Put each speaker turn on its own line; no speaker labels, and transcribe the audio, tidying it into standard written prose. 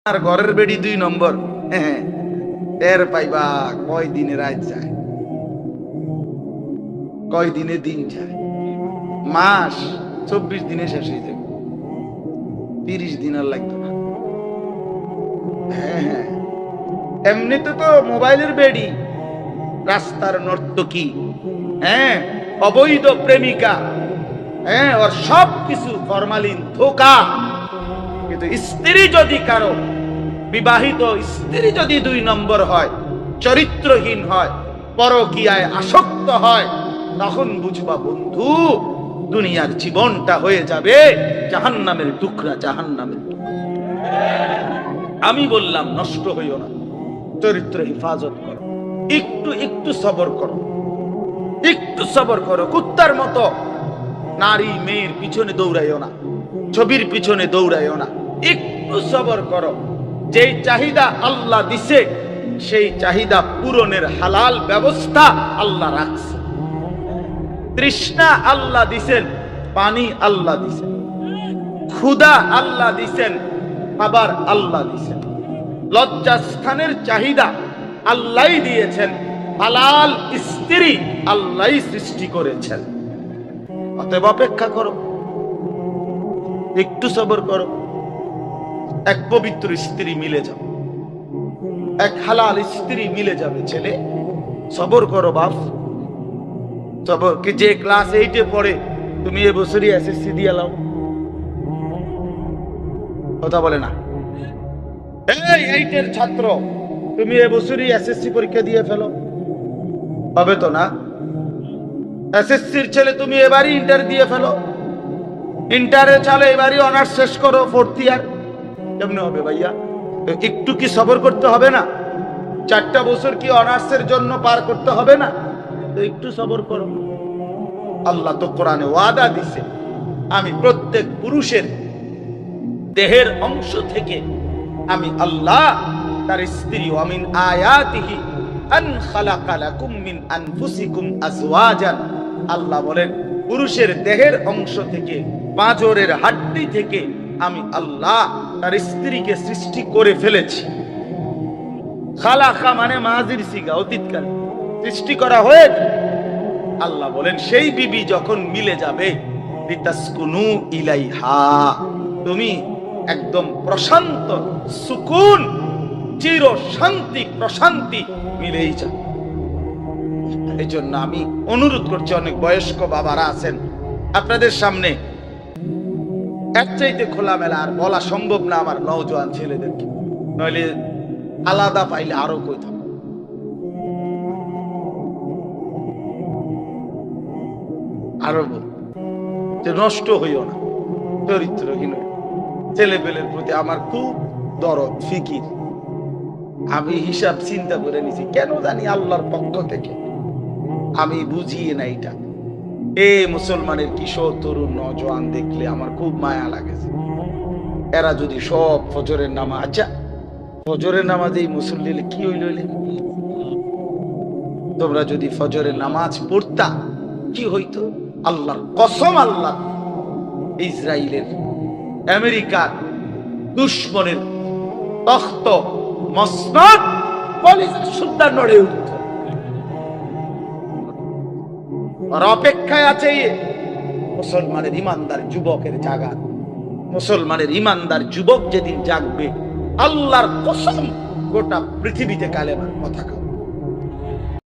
আর ঘরের বেড়ি 2 নম্বর টের পাইবা কয় দিনে রাত যায়, কয় দিনে দিন যায়। মাস 24 দিনে শেষ হয়ে যাবে, 30 দিন আর লাগতো না। হ্যাঁ, এমনিতে তো মোবাইলের বেড়ি, রাস্তার নর্তকী, হ্যাঁ, অবৈধ প্রেমিকা, হ্যাঁ, ওর সব কিছু ফরমালিন ধোঁকা। কিন্তু স্ত্রী যদি কারো, বিবাহিত স্ত্রী যদি 2 নম্বর হয়, চরিত্রহীন হয়, পরকীয়ায় আসক্ত হয়, তখন বুঝবা বন্ধু দুনিয়ার জীবনটা হয়ে যাবে জাহান্নামের টুকরা, জাহান্নামের টুকরা। আমি বললাম নষ্ট হইও না, চরিত্র হেফাজত করো, একটু একটু সবর করো, একটু সবর করো। কুত্তার মতো নারী মেয়ের পিছনে দৌড়াইও না, ছবির পিছনে দৌড়াইও না, একটু সবর করো। যেই চাহিদা আল্লাহ দিছে সেই চাহিদা পূরণের হালাল ব্যবস্থা আল্লাহ রাখছে। তৃষ্ণা আল্লাহ দিছেন, পানি আল্লাহ দিছেন, ক্ষুধা আল্লাহ দিছেন, খাবার আল্লাহ দিছেন, লজ্জাস্থানের চাহিদা আল্লাহই দিয়েছেন, হালাল স্ত্রী আল্লাহই সৃষ্টি করেছেন। অতএব অপেক্ষা করো, একটু সবর করো। এক পবিত্র স্ত্রী মিলে যাবে, এক হালাল স্ত্রী মিলে যাবে। ছেলে সবর করো বাপ, সবর। কি যে ক্লাস 8-এ পড়ে তুমি এবছরই এসএসসি দিয়ে লাও, কথা বলে না? এই 8-এর ছাত্র তুমি এবছরই এসএসসি পরীক্ষা দিয়ে ফেলো, হবে তো না? এসএসসির ছেলে তুমি এবারই ইন্টার দিয়ে ফেলো, ইন্টারে চলে এবারই অনার্স শেষ করো, 4th ইয়ার। কেমনে হবে ভাইয়া? একটু কি সবর করতে হবে না? 4টা বছর কি অনার্সের জন্য পার করতে হবে না? তো একটু সবর করো। আল্লাহ তো কোরআনে ওয়াদা দিছে, আমি প্রত্যেক পুরুষের দেহের অংশ থেকে আমি আল্লাহ তার স্ত্রী, ওয়া মিন আয়াতিহি আন খালাকা লাকুম মিন আনফুসিকুম আজওয়াজান। আল্লাহ বলেন পুরুষের দেহের অংশ থেকে, পাঁজরের হাড্ডি থেকে আমি আল্লাহ তার স্ত্রীকে সৃষ্টি করে ফেলেছি। খালাকা মানে মাজির সিগা, অতীতকাল, সৃষ্টি করা হয়েছে। আল্লাহ বলেন সেই বিবি যখন মিলে যাবে, লিতাসকুনু ইলাইহা, তুমি একদম প্রশান্ত, সুকুন, চির শান্তি, প্রশান্তি মিলেই যাবে। এই জন্য আমি অনুরোধ করছি, অনেক বয়স্ক বাবারা আছেন আপনাদের সামনে, এর চাইতে খোলামেলা আর বলা সম্ভব না আমার নওজোয়ান ছেলেদেরকে, নইলে আলাদা পাইলে আরো কই থাকো। আরো বল যে নষ্ট হইও না, চরিত্রহীন ছেলেপেলের প্রতি আমার খুব দরদ, ফিকির। আমি হিসাব চিন্তা করে নিছি, কেন জানি আল্লাহর পক্ষ থেকে আমি বুঝিয়ে না এটা। মুসলমানের কিশোর তরুণ নওজোয়ান দেখলে আমার খুব মায়া লাগেছে। এরা যদি সব ফজরের নামাজ, আচ্ছা ফজরের নামাজেই মুসল্লি কি হইল, তোমরা যদি ফজরের নামাজ পড়তা কি হইতো? আল্লাহর কসম, আল্লাহ ইসরায়েলের, আমেরিকার দুশ্মনের তখ্ত মসনদ কলিজা সুদ্ধা নড়ে উঠত। আর অপেক্ষায় আছে মুসলমানের ইমানদার যুবকের জাগা। মুসলমানের ইমানদার যুবক যেদিন জাগবে, আল্লাহর কসম গোটা পৃথিবীতে কালেমার পতাকা